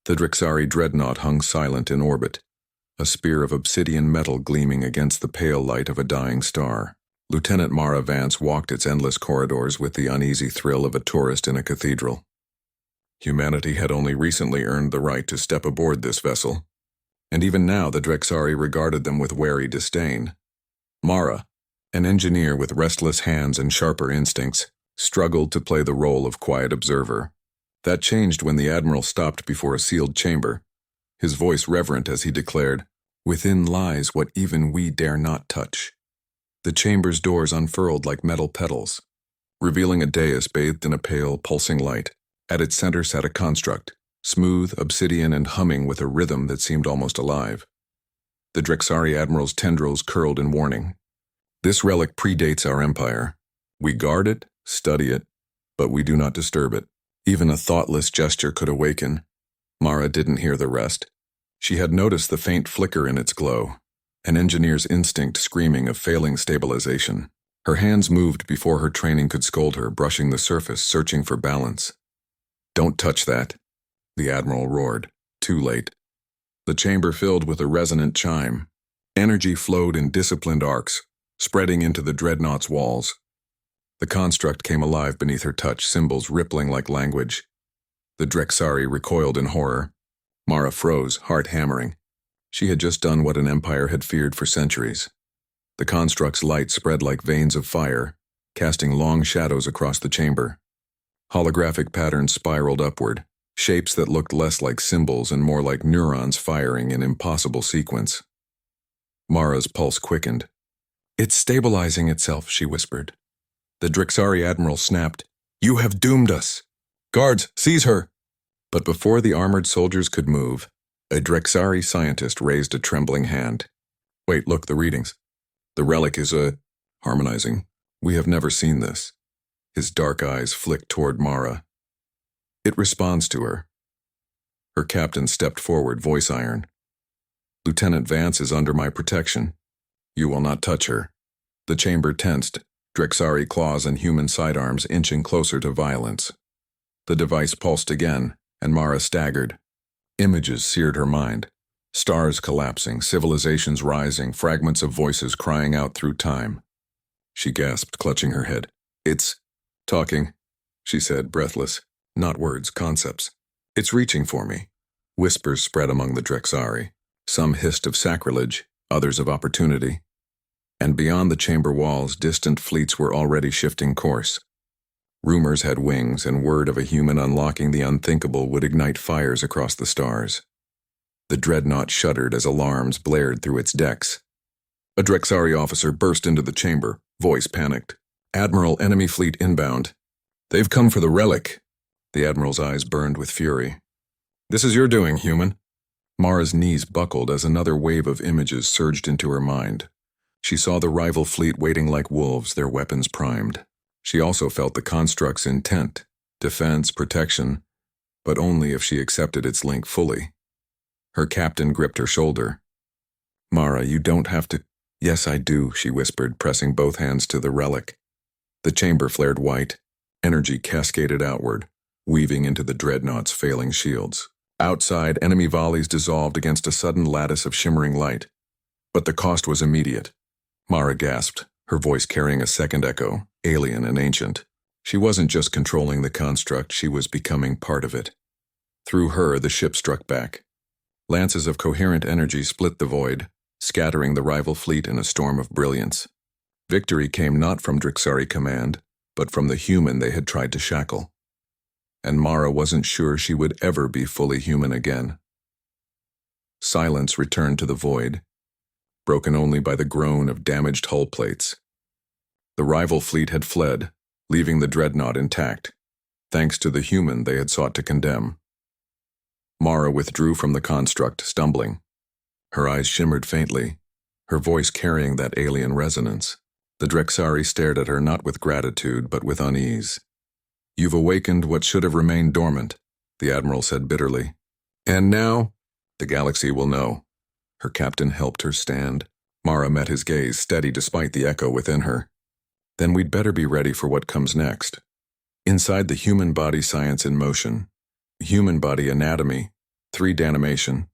The Drexari dreadnought hung silent in orbit, a spear of obsidian metal gleaming against the pale light of a dying star. Lieutenant Mara Vance walked its endless corridors with the uneasy thrill of a tourist in a cathedral. Humanity had only recently earned the right to step aboard this vessel, and even now the Drexari regarded them with wary disdain. Mara, an engineer with restless hands and sharper instincts, struggled to play the role of quiet observer. That changed when the Admiral stopped before a sealed chamber, his voice reverent as he declared, "Within lies what even we dare not touch." The chamber's doors unfurled like metal petals, revealing a dais bathed in a pale, pulsing light. At its center sat a construct, smooth, obsidian, and humming with a rhythm that seemed almost alive. The Drexari Admiral's tendrils curled in warning. "This relic predates our empire. We guard it, study it, but we do not disturb it." Even a thoughtless gesture could awaken. Mara didn't hear the rest. She had noticed the faint flicker in its glow, an engineer's instinct screaming of failing stabilization. Her hands moved before her training could scold her, brushing the surface, searching for balance. "Don't touch that," the Admiral roared. Too late. The chamber filled with a resonant chime. Energy flowed in disciplined arcs, spreading into the dreadnought's walls. The construct came alive beneath her touch, symbols rippling like language. The Drexari recoiled in horror. Mara froze, heart hammering. She had just done what an empire had feared for centuries. The construct's light spread like veins of fire, casting long shadows across the chamber. Holographic patterns spiraled upward, shapes that looked less like symbols and more like neurons firing in impossible sequence. Mara's pulse quickened. "It's stabilizing itself," she whispered. The Drexari Admiral snapped, "You have doomed us! Guards, seize her!" But before the armored soldiers could move, a Drexari scientist raised a trembling hand. "Wait, look, the readings. The relic is harmonizing. We have never seen this." His dark eyes flicked toward Mara. "It responds to her." Her captain stepped forward, voice iron. "Lieutenant Vance is under my protection. You will not touch her." The chamber tensed, Drexari claws and human sidearms inching closer to violence. The device pulsed again, and Mara staggered. Images seared her mind. Stars collapsing, civilizations rising, fragments of voices crying out through time. She gasped, clutching her head. "It's talking," she said, breathless. "Not words, concepts. It's reaching for me." Whispers spread among the Drexari. Some hissed of sacrilege, others of opportunity. And beyond the chamber walls, distant fleets were already shifting course. Rumors had wings, and word of a human unlocking the unthinkable would ignite fires across the stars. The dreadnought shuddered as alarms blared through its decks. A Drexari officer burst into the chamber, voice panicked. "Admiral, enemy fleet inbound. They've come for the relic." The Admiral's eyes burned with fury. "This is your doing, human." Mara's knees buckled as another wave of images surged into her mind. She saw the rival fleet waiting like wolves, their weapons primed. She also felt the construct's intent, defense, protection, but only if she accepted its link fully. Her captain gripped her shoulder. "Mara, you don't have to—" "Yes, I do," she whispered, pressing both hands to the relic. The chamber flared white. Energy cascaded outward, weaving into the dreadnought's failing shields. Outside, enemy volleys dissolved against a sudden lattice of shimmering light. But the cost was immediate. Mara gasped, her voice carrying a second echo, alien and ancient. She wasn't just controlling the construct, she was becoming part of it. Through her, the ship struck back. Lances of coherent energy split the void, scattering the rival fleet in a storm of brilliance. Victory came not from Drexari command, but from the human they had tried to shackle. And Mara wasn't sure she would ever be fully human again. Silence returned to the void, broken only by the groan of damaged hull plates. The rival fleet had fled, leaving the dreadnought intact, thanks to the human they had sought to condemn. Mara withdrew from the construct, stumbling. Her eyes shimmered faintly, her voice carrying that alien resonance. The Drexari stared at her not with gratitude, but with unease. "You've awakened what should have remained dormant," the Admiral said bitterly. "And now, the galaxy will know." Her captain helped her stand. Mara met his gaze, steady despite the echo within her. "Then we'd better be ready for what comes next." Inside the human body, science in motion. Human body anatomy, 3D animation,